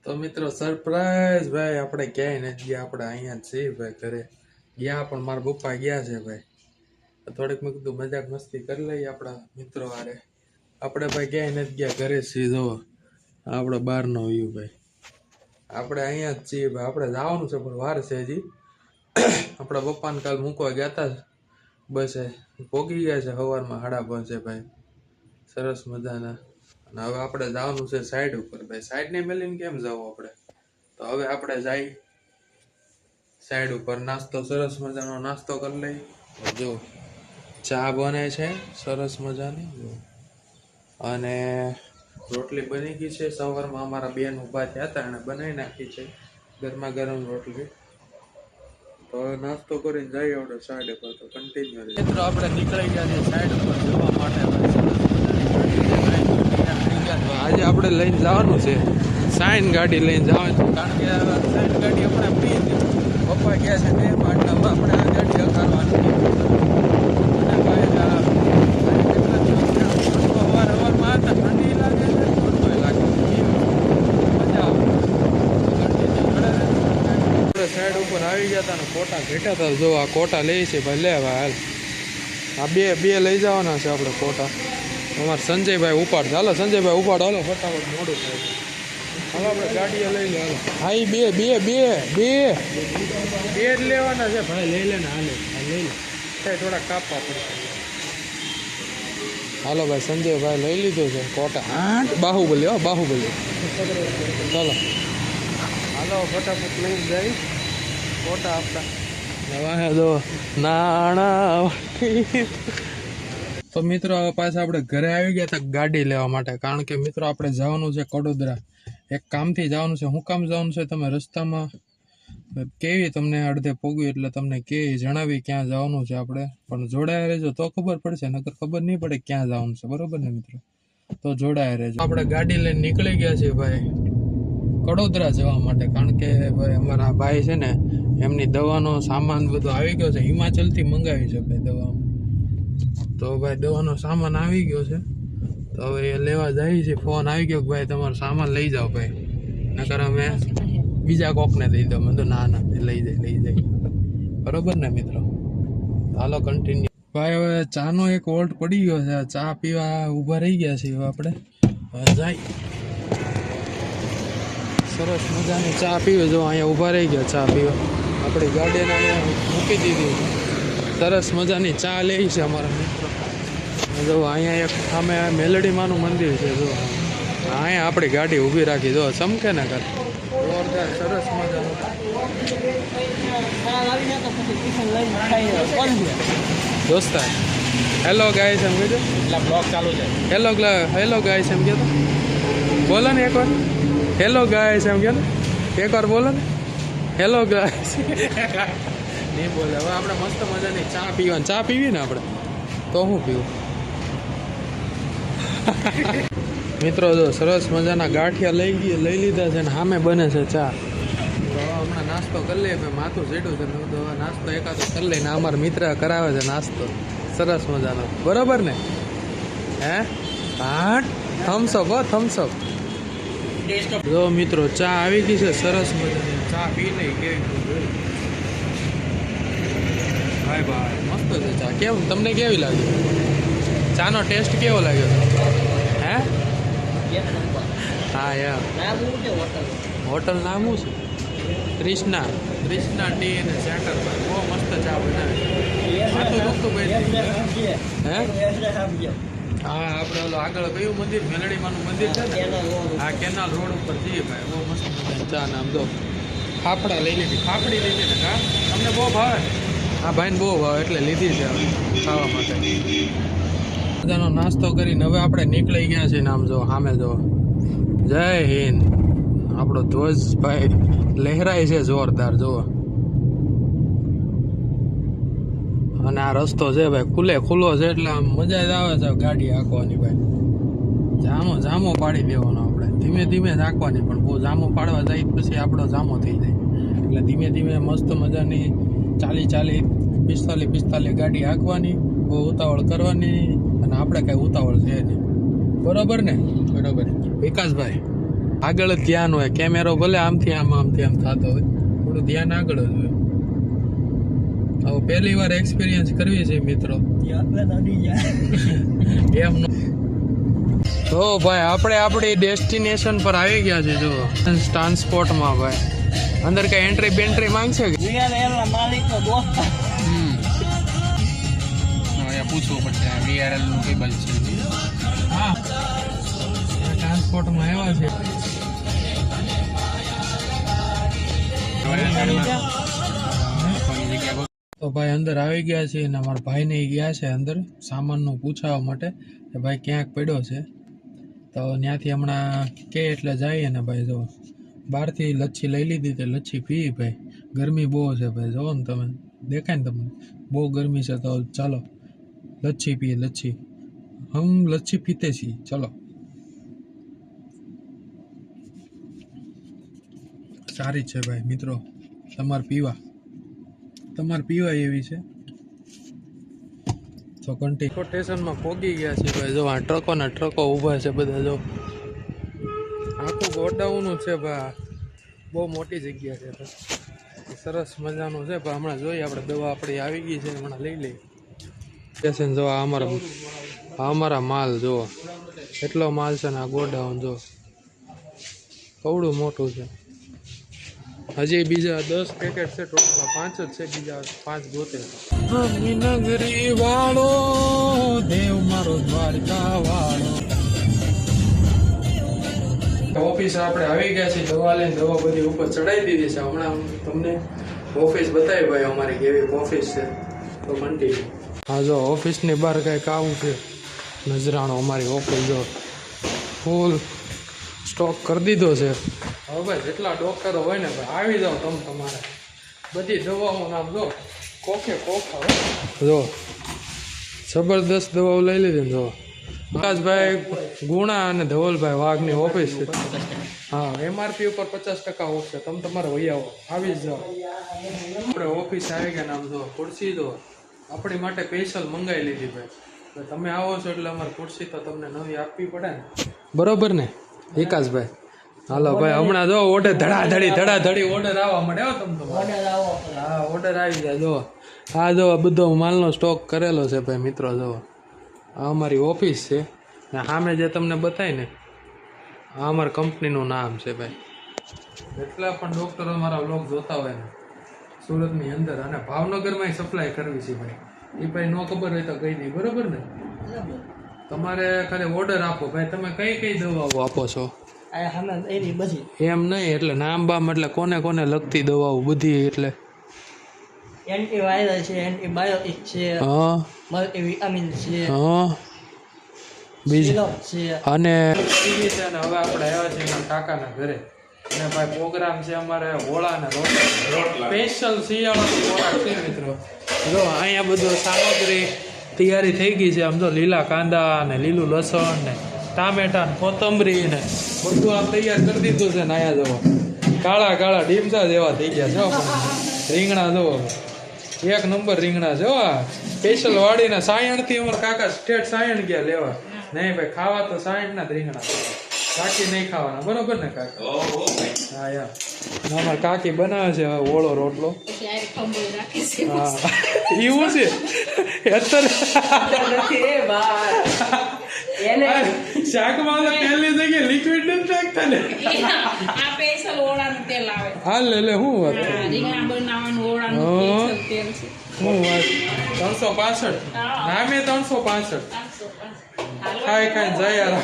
તો મિત્રો સરપ્રાઈઝ ભાઈ, આપણે ક્યાંય નથી ગયા, આપણે અહીંયા જ છીએ ભાઈ. ઘરે ગયા પણ મારા પપ્પા ગયા છે ભાઈ. થોડીક મેં કીધું મજાક મસ્તી કરી લઈએ આપણા મિત્રો વારે. આપણે ભાઈ ક્યાંય નથી ગયા, ઘરે છીએ. જો આપણો બહારનો વ્યૂ ભાઈ. આપણે અહીંયા જ છીએ ભાઈ. આપણે જવાનું છે પણ વાર છે હજી. આપણા પપ્પાને કાલ મૂકવા ગયા હતા, બસ પોગી ગયા છે સવારમાં 5:30 ભાઈ. સરસ મજાના. અને હવે આપણે જવાનું છે સાઈડ ઉપર ભાઈ. સાઈડ ને મેલીને કેમ જવું આપણે? તો હવે આપણે જાય સાઈડ ઉપર. નાસ્તો સરસ મજાનો નાસ્તો કરી લઈ. જો ચા બને છે સરસ મજાની, અને રોટલી બની ગઈ છે. સવારમાં અમારા બેન ઊભા થયા હતા, એને બનાવી નાખી છે ગરમા ગરમ રોટલી. તો હવે નાસ્તો કરીને જઈએ આપણે સાઈડ ઉપર. તો કન્ટિન્યુ મિત્રો આપણે નીકળી ગયા છીએ સાઈડ ઉપર જવા માટે. આજે આપણે લઈને જવાનું છે સાઈન ગાડી લઈને જવાનું છે, કારણ કે સાઈન ગાડી આપણે ફ્રી હતી. પપ્પા ગયા છે બે માટે આપણે આ ગાડી હકારવાની. સવારમાં હતા, ઠંડી લાગે છે, ઠંડોય લાગે છે, મજા આવે. આપણે સાઈડ ઉપર આવી ગયા હતા ને કોટા ઘેટા હતા. જો આ કોટા લે છે ભાઈ, લે ભાઈ હાલ. આ બે લઈ જવાના છે આપણે કોટા. અમારે સંજયભાઈ ઉપાડ. હાલો સંજયભાઈ ઉપાડ, હાલો ફટાફટ મોડું થાય. હાલો આપણે ગાડીએ લઈ લે. હાલો હા, એ બે જ લેવાના છે ભાઈ. લઈ લે ને, હાલે લઈ લે. થોડા કાપવા પડશે. હાલો ભાઈ, સંજયભાઈ લઈ લીધું છે કોટા. હા બાહુબલી, હો બાહુબલી. ચાલો હાલો ફટાફટ લઈને જાય કોટા આપતા. વાહે જો નાણા. તો મિત્રો હવે પાછા આપણે ઘરે આવી ગયા હતા ગાડી લેવા માટે, કારણ કે મિત્રો આપણે જવાનું છે કડોદરા. એક કામથી જવાનું છે. શું કામ જવાનું છે તમે રસ્તામાં કેવી, તમને અડધે પોગ્યું એટલે તમને કેવી જણાવી ક્યાં જવાનું છે આપણે. પણ જોડાયા રહેજો તો ખબર પડશે, નકર ખબર નહીં પડે ક્યાં જવાનું છે. બરોબર ને મિત્રો? તો જોડાયા રહેજો. આપણે ગાડી લઈને નીકળી ગયા છીએ ભાઈ કડોદરા જવા માટે, કારણ કે ભાઈ અમારા ભાઈ છે ને, એમની દવાનો સામાન બધો આવી ગયો છે. હિમાચલથી મંગાવી છે ભાઈ દવા. તો ભાઈ દવાનો સામાન આવી ગયો છે, તો હવે એ લેવા જાય છે. ફોન આવી ગયો કે ભાઈ તમારો સામાન લઈ જાઓ ભાઈ, નકર અમે બીજા કોકને દઈ દો. મેં તો ના લઈ જાય. બરોબર ને મિત્રો? હાલો કન્ટિન્યુ. ભાઈ હવે ચાનો એક વોલ્ટ પડી ગયો છે. ચા પીવા ઊભા રહી ગયા છીએ આપણે. હવે જાય સરસ મજાની ચા પીવે. જો અહીંયા ઊભા રહી ગયા ચા પીવા. આપણી ગાડીને અહીંયા મૂકી દીધી. સરસ મજાની ચા લે છે અમારા મિત્રો. જો અહીંયા એક સામે મેલડીમાનું મંદિર છે. જો અહીંયા આપણી ગાડી ઊભી રાખી. જો ચમકે ને કર જોરદાર સરસ મજાનું. દોસ્તાર હેલો ગાઈસ એમ કીધું, બ્લોગ ચાલુ છે. હેલો ગાઈસ એમ કીધું. બોલો ને એકવાર હેલો ગાઈસ એમ કીધું. એકવાર બોલો ને હેલો ગાઈસ. નહીં બોલે. હવે આપણે મસ્ત મજાની ચા પીવાની. ચા પીવી ને આપણે તો શું પીવું મિત્રો? જો સરસ મજાના ગાંઠિયા લઈ લીધા છે ને સામે બને છે ચા. તો હમણાં નાસ્તો કરી લઈએ. મેં માથું સીડું છે, મેં તો નાસ્તો એકાદો કરી લઈને અમારા મિત્ર કરાવે છે નાસ્તો સરસ મજાનો. બરોબર ને? હે હા, થમ્સઅપ હો થમ્સઅપ. જો મિત્રો ચા આવી ગઈ છે સરસ મજાની. ચા પી લઈ કેવી ભાઈ ભાઈ મસ્ત છે ચા. કેવું તમને કેવી લાગી? ચાનો ટેસ્ટ કેવો લાગ્યો? હે હા યાર. હોટલ નામ શું છે? ક્રિષ્ના ટી અને સેન્ટર. બહુ મસ્ત ચા બનાવી. માથું દુખતું ભાઈ. હે હા, આપણે ઓલો આગળ કયું મંદિર, મેલડીમાનું મંદિર છે ને, આ કેનાલ રોડ ઉપર જઈએ ભાઈ. બહુ મસ્ત મજાની ચા. નામ દો ફાફડા લઈ લીધી. ફાફડી લઈ લીધી. હા તમને બહુ ભાવે? હા ભાઈને બહુ ભાવે એટલે લીધી છે ખાવા માટે. બધાનો નાસ્તો કરીને હવે આપણે નીકળી ગયા છીએ. નામ જો સામે જો જય હિન્દ. આપણો ધ્વજ ભાઈ લહેરાય છે જોરદાર. જુઓ. અને આ રસ્તો છે ભાઈ ખુલ્લો છે એટલે આમ મજા જ આવે છે ગાડી હાંકવાની ભાઈ. જામો પાડી દેવાનો આપણે. ધીમે ધીમે જ હાંકવાની, પણ બહુ જામો પાડવા જાય પછી આપણો જામો થઈ જાય. એટલે ધીમે ધીમે મસ્ત મજાની 40 45 ગાડી હાંકવાની. બહુ ઉતાવળ કરવાની. અને આપણે કાંઈ ઉતાવળ છે નહીં. બરોબર ને? બરોબર વિકાસભાઈ. આગળ જ ધ્યાન હોય, કેમેરો ભલે આમથી આમ થતો હોય, થોડું ધ્યાન આગળ જ હોય. હવે પહેલી વાર એક્સપિરિયન્સ કરવી છે મિત્રો. એમ તો ભાઈ આપણે આપણી ડેસ્ટિનેશન પર આવી ગયા છે. જો ટ્રાન્સપોર્ટમાં ભાઈ અંદર કઈ એન્ટ્રી બેન્ટ્રી માંગશે કે પૂછવું પડશે VRL નું કેબલ છે. હા ટ્રાન્સપોર્ટમાં આવ્યા છે. તો ભાઈ અંદર આવી ગયા છે અને અમારા ભાઈને ગયા છે અંદર સામાનનું પૂછાવા માટે કે ભાઈ ક્યાંક પડ્યો છે. તો ત્યાંથી હમણાં કે એટલે જઈએ ને ભાઈ. જો બહારથી લચ્છી લઈ લીધી તે લચ્છી પી ભાઈ. ગરમી બહુ છે ભાઈ, જો ને તમે દેખાય ને તમને બહુ ગરમી છે. તો ચાલો લચ્છી પીએ. લચ્છી હમ લચ્છી પીતે છીએ. ચલો સારી છે ભાઈ મિત્રો, તમારે પીવા એવી છે. તો કન્ટિન્યુ સ્ટેશનમાં પહોંચી ગયા છે ભાઈ. જો આ ટ્રકો ઊભા છે બધા. જો આખું ગોડાઉનનું છે ભાઈ, બહુ મોટી જગ્યા છે ભાઈ, સરસ મજાનું છે ભાઈ. હમણાં જોઈએ આપણે દવા આપણી આવી ગઈ છે, હમણાં લઈ લઈએ. સ્ટેશન જો આ અમારા માલ જુઓ, એટલો માલ છે ને આ ગોડાઉન જો કવડું મોટું છે. હજી બીજા 10 પેકેટ છે, ટોટલ 5 જ છે, બીજા 5 ગોતે. નગરી વાળો દેવ મારો દ્વારકા વાળો. ઓફિસ આપણે આવી ગયા છે, દવા લઈને દવા બધી ઉપર ચડાવી દીધી છે. હમણાં તમને ઓફિસ બતાવી ભાઈ અમારી કેવી ઓફિસ છે. તો કન્ટિન્યુ. હા જો ઓફિસની બહાર કંઈક આવું છે નજરાણો. અમારી ઓફિસ જો ફૂલ સ્ટોક કરી દીધો છે. હવે ભાઈ જેટલા ડોક્ટરો હોય ને ભાઈ આવી જાઓ તમે. તમારે બધી દવાઓનું નામ જો કોખા જો જબરદસ્ત દવાઓ લઈ લીધી ને. જો વિકાસભાઈ ગુણા અને ધવલભાઈ વાઘની ઓફિસ છે. હા MRP ઉપર 50% ઓફ છે. તમે તમારે વહી આવો, આવી જ જાઓ. આપણે ઓફિસ આવી ગયા. નામ જો ખુરશી જો આપણી માટે સ્પેશિયલ મંગાવી લીધી ભાઈ. તમે આવો છો એટલે અમારે ખુરશી તો તમને નવી આપવી પડે ને, બરોબર ને વિકાસભાઈ? હાલો ભાઈ હમણાં જો ઓર્ડર ધડાધડી ઓર્ડર આવવા મળે. હા ઓર્ડર આવી જાય. જો આ જો બધો માલનો સ્ટોક કરેલો છે ભાઈ મિત્રો. જો આ અમારી ઓફિસ છે ને સામે જે તમને બતાય ને આ અમારી કંપનીનું નામ છે ભાઈ. એટલા પણ ડૉક્ટરો અમારા વ્લોગ જોતા હોય ને સુરતની અંદર અને ભાવનગરમાં સપ્લાય કરવી છે ભાઈ. એ ભાઈ નો ખબર હોય તો કહી દઈ, બરોબર ને? તમારે ખાલી ઓર્ડર આપો ભાઈ. તમે કઈ દવાઓ આપો છો? એમ નહીં એટલે નામ બામ એટલે કોને લગતી દવાઓ બધી? એટલે એન્ટીવાયરલ છે, એન્ટીબાયોટિક છે, હા મલ્ટીવિટામિન છે, હા બીજું છે. અને હવે આપણે આવ્યા છીએ એના કાકાના ઘરે અને ભાઈ પ્રોગ્રામ છે અમારે હોળાના રોટલા સ્પેશિયલ શિયાળાનો ખોરાક છે મિત્રો. જો અહીંયા બધું સામગ્રી તૈયારી થઈ ગઈ છે. આમ જો લીલા કાંદા ને લીલું લસણ ને ટામેટા ને કોથમરી ને બધું આમ તૈયાર કરી દીધું છે ને. અહીંયા જુઓ કાળા ડીમસા જેવા થઈ ગયા છે. રીંગણા જુઓ, એક નંબર રીંગણા છે. સ્પેશિયલ વાડીને સાયણથી અમારા કાકા સ્ટેટ સાયણ ગયા લેવા. નહીં ભાઈ ખાવા તો સાયણના જ રીંગણા, કાકી નહીં ખાવાના, બરોબર ને કાકા? હા યાર અમારા કાકી બનાવે છે ઓળો રોટલો. હા એવું છે અત્યારે શાકમાં તો પહેલી જગ્યાએ લિક્વિડ નથી નાખતા ને. હા લે હું વાત હું વાત 365 નામે 365 ખાઈ જાય યાર.